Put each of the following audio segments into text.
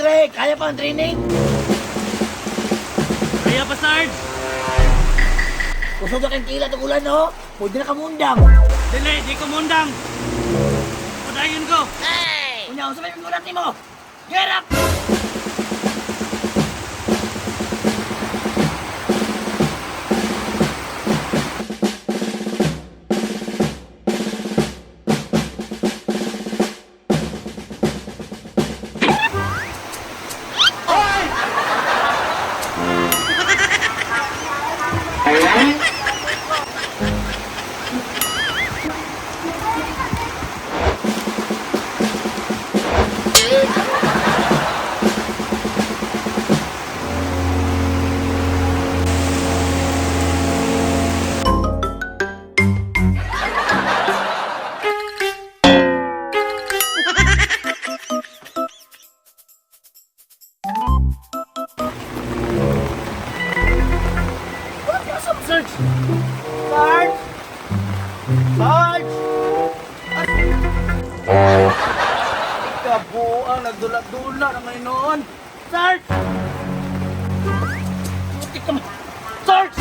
Dre, kaya pa ang training? Kaya pa, Sarge? Kusog kang kila ng ulan, no? Pwede na kamundang. Dili, di ko mundang. Padayon ko. Unya, usapin ang ulan mo. Get up! Sarge! Sarge! Sarge! Ikabuang nagdula-dula naman noon. Sarge! Putik ka mo. Sarge!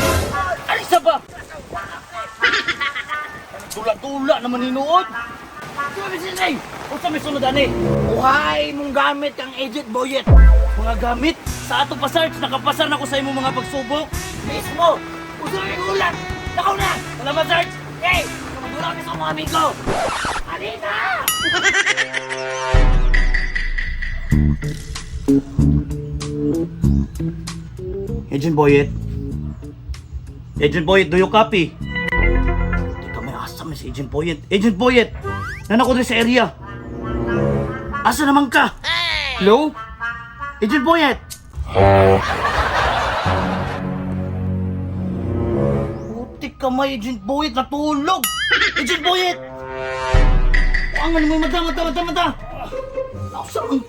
Alisa ba? Dula-dula naman ni noon. Sabi si Ray! O sa may sunod ani? Uhay mong gamit kang agent boyet. Mga gamit? Sa ato pa, Sarge, nakapasar na ko sa imo mga pagsubok. Mismo! Usapin ang ulan! Nakaw na! Salamat, Sarge! Hey! Kamagula kami sa mga amigo! Halika! Agent Boyet? Agent Boyet, do you copy? Teka, may asam na si Agent Boyet. Agent Boyet! Nanako din sa area. Asa naman ka? Hello? Agent Boyet! Putik ka may Agent Boyet, natulog! Agent Boyet! Angan mo, mata! Asa ang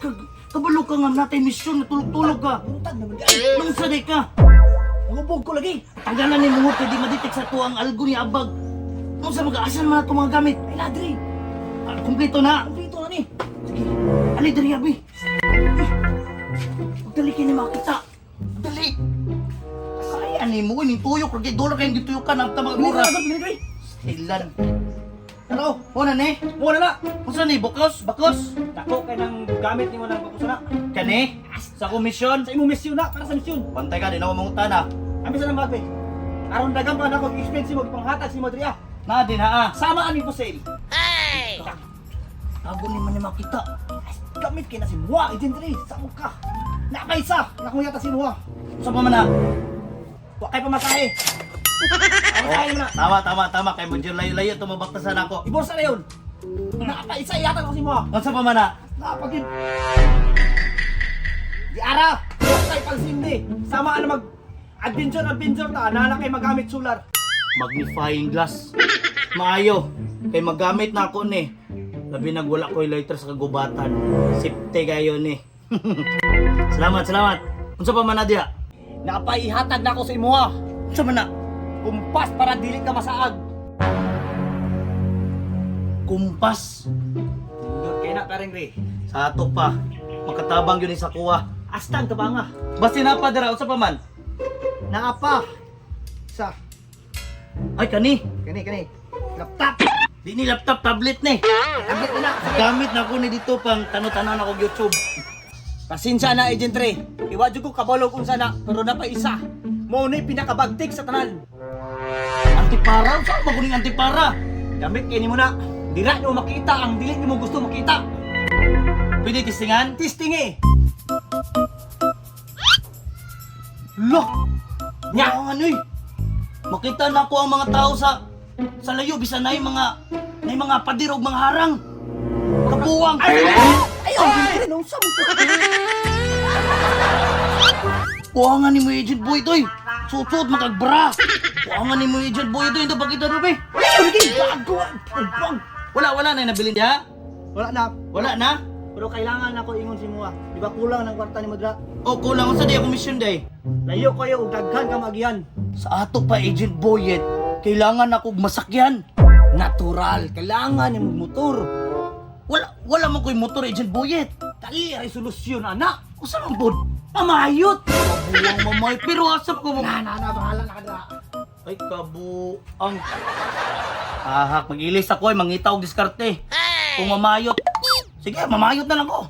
kabalo ka nga natay misyon, natulog-tulog ka. Buntag naman di. Nung saday ka? Nangubog ko lagi. Tagalan ni mo kay di maditek sa tuang algo ni Abag. Nung sa mag-aasan man itong mga gamit. Ay, ladri. Kumpleto na. Kumplito na ni. Sige, ali diri abi. Dali kini makita. Dali. Kaya ni mo ini tuyok lagi dola kay hindi tuyukan ang tamang mura. Binigay. Ilan. Ano? Muna ni? Muna na. Unsa ni bakos? Bakos? Dako kay nang gamit ni mo nang pagkusana. Kani? Sa komisyon? Sa imong misyon na, para sa misyon. Pantay ka din ako mangutana. Kami sa nang magbe. Aron dagang pa na ko expensive mo panghatag si Madria. Na din ha. Sama ani po sale. Tago ni man ni makita. Gamit kay na si Muwa, agentry. Samo ka. Nakaisa, nakuyata si Muwa. Sa pa man na? Wa kay pamasahe. Pamasahe mo na. Tama. Kay mo layo-layo tumabaktasan ako. Iborsa na yun. Nakaisa yata ko si Muwa. Unsa pa man na? Napagin. Di ara. Kay pagsindi. Sama na mag adventure ta. Nana kay magamit solar. Magnifying glass. Maayo. Kay magamit na ako ni. Labi nagwala ko yung lighter sa kagubatan. Sipte kayo ni. Salamat. Unsa pa man na diya? Napaihatag na ako sa imuha. Unsa man na? Kumpas para dili ka masaag. Kumpas. Indot kay na paring re. Sa ato pa. Makatabang yun sa kuha. Astang ka ba nga? Basta na pa dira. Unsa pa man? Naapa. Sa. Ay kani. Kani. Laptop. Di ni laptop, tablet ni. Tablet na. Gamit na ko ni dito pang tano-tanan ako YouTube. Pasensya na, Agent Ray. Iwadyo ko kabalog kung sana, pero napaisa. Mo ni pinakabagtik sa tanan. Antipara? Saan ba kuning antipara? Gamit kini mo na. Dira nyo makita ang dili mo gusto makita. Pwede testingan? Testing eh. Lo! Nya. Ang ano eh. Makita na ko ang mga tao sa layo bisan na yung mga padirog, mga harang. Kabuwang. Ayaw, Agent Ray. Nung sa mo. Buwangan ni mo Agent Boy ito eh. Suot makagbra. Buwangan ni mo Agent Boy ito. Ito ba kita rupi? Wala na yung nabilin niya? Wala na. Wala na? Pero kailangan ako ingon si Muwa. Di ba kulang ng kwarta ni Madra? O kulang sa diya komisyon day. Layo kayo, daghan ka magihan. Sa ato pa Agent Boyet, kailangan ako masakyan. Natural, kailangan ni motor. Wala mo ko'y motor Agent Boyet. Dali, resolusyon, anak. Usa man pod? Mamayot! Kabuang mamayot. Pero asap ko mo. Bahala na ka na. Ay, kabuang. Ahak, mag-ilis ako mangitaw og diskarte. Kung mamayot. Sige, mamayot na lang ko.